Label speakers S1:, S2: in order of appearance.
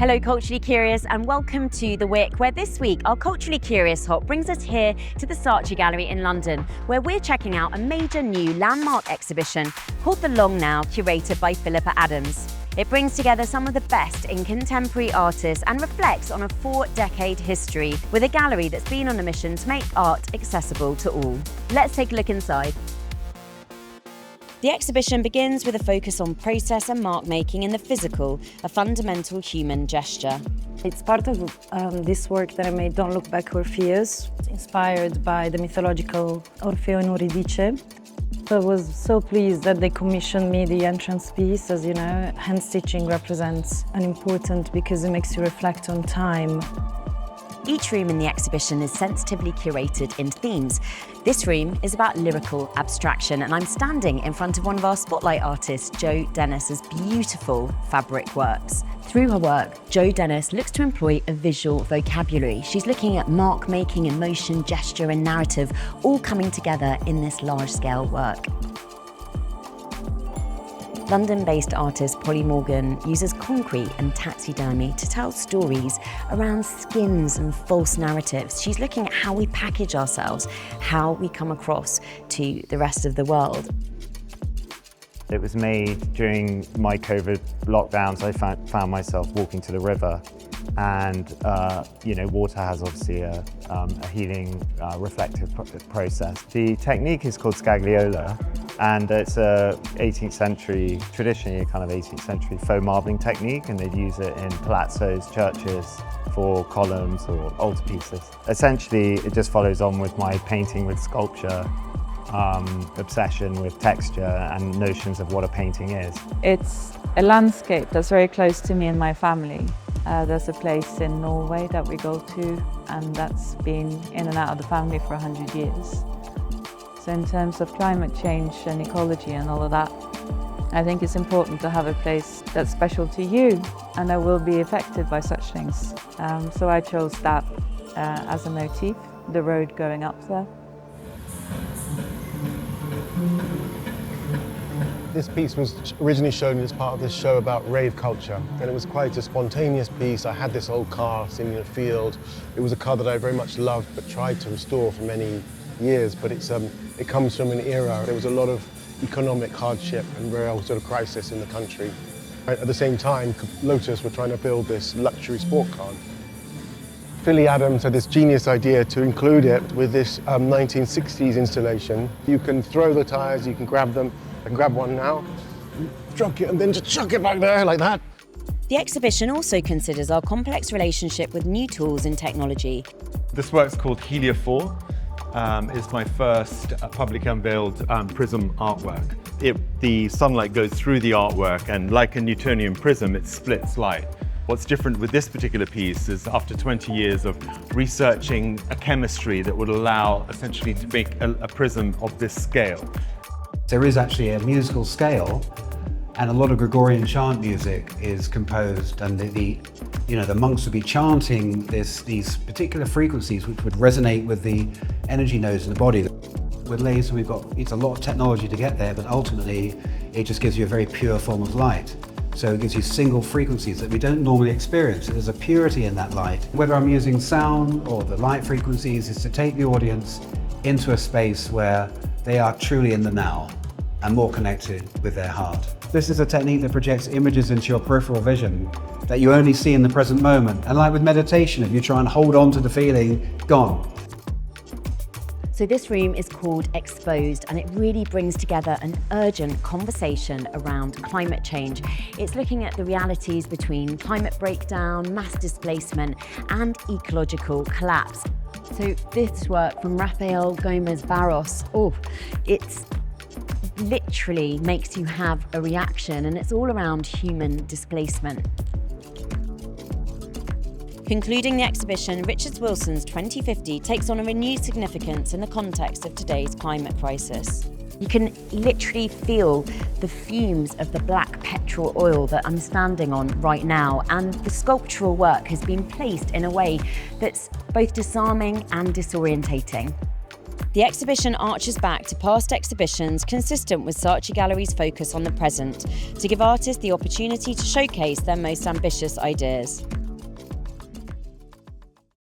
S1: Hello Culturally Curious and welcome to the Wick, where this week our Culturally Curious hop brings us here to the Saatchi Gallery in London, where we're checking out a major new landmark exhibition called The Long Now, curated by Philippa Adams. It brings together some of the best in contemporary artists and reflects on a 4-decade history with a gallery that's been on a mission to make art accessible to all. Let's take a look inside. The exhibition begins with a focus on process and mark making in the physical, a fundamental human gesture.
S2: It's part of this work that I made, Don't Look Back Orpheus, inspired by the mythological Orfeo and Euridice. So I was so pleased that they commissioned me the entrance piece. As you know, hand stitching represents an important because it makes you reflect on time.
S1: Each room in the exhibition is sensitively curated in themes. This room is about lyrical abstraction, and I'm standing in front of one of our spotlight artists, Jo Dennis's beautiful fabric works. Through her work, Jo Dennis looks to employ a visual vocabulary. She's looking at mark making, emotion, gesture and narrative, all coming together in this large-scale work. London-based artist Polly Morgan uses concrete and taxidermy to tell stories around skins and false narratives. She's looking at how we package ourselves, how we come across to the rest of the world.
S3: It was made during my COVID lockdowns. I found myself walking to the river, and water has obviously a healing, reflective process. The technique is called scagliola, and it's a 18th century, traditionally a kind of 18th century faux marbling technique, and they'd use it in palazzos, churches, for columns or altarpieces. Essentially, it just follows on with my painting with sculpture, obsession with texture and notions of what a painting is.
S4: It's a landscape that's very close to me and my family. There's a place in Norway that we go to, and that's been in and out of the family for 100 years. So in terms of climate change and ecology and all of that, I think it's important to have a place that's special to you and that will be affected by such things. So I chose that as a motif, the road going up there.
S5: This piece was originally shown as part of this show about rave culture, and it was quite a spontaneous piece. I had this old car sitting in a field. It was a car that I very much loved but tried to restore for many years, but it comes from an era. There was a lot of economic hardship and real sort of crisis in the country. At the same time, Lotus were trying to build this luxury sport car. Philly Adams had this genius idea to include it with this 1960s installation. You can throw the tires, you can grab them. I can grab one now, chuck it, and then just chuck it back there like that.
S1: The exhibition also considers our complex relationship with new tools and technology.
S6: This work's called Helia 4. It's my first public unveiled prism artwork. The sunlight goes through the artwork, and like a Newtonian prism, it splits light. What's different with this particular piece is after 20 years of researching a chemistry that would allow essentially to make a prism of this scale.
S7: There is actually a musical scale, and a lot of Gregorian chant music is composed, and the monks would be chanting these particular frequencies which would resonate with the energy nodes in the body. With laser, it's a lot of technology to get there, but ultimately it just gives you a very pure form of light. So it gives you single frequencies that we don't normally experience. There's a purity in that light. Whether I'm using sound or the light frequencies is to take the audience into a space where they are truly in the now and more connected with their heart. This is a technique that projects images into your peripheral vision that you only see in the present moment. And like with meditation, if you try and hold on to the feeling, gone.
S1: So this room is called Exposed, and it really brings together an urgent conversation around climate change. It's looking at the realities between climate breakdown, mass displacement, and ecological collapse. So this work from Rafael Gomez Barros, it's literally makes you have a reaction, and it's all around human displacement. Concluding the exhibition, Richard Wilson's 2050 takes on a renewed significance in the context of today's climate crisis. You can literally feel the fumes of the black petrol oil that I'm standing on right now, and the sculptural work has been placed in a way that's both disarming and disorientating. The exhibition arches back to past exhibitions consistent with Saatchi Gallery's focus on the present, to give artists the opportunity to showcase their most ambitious ideas.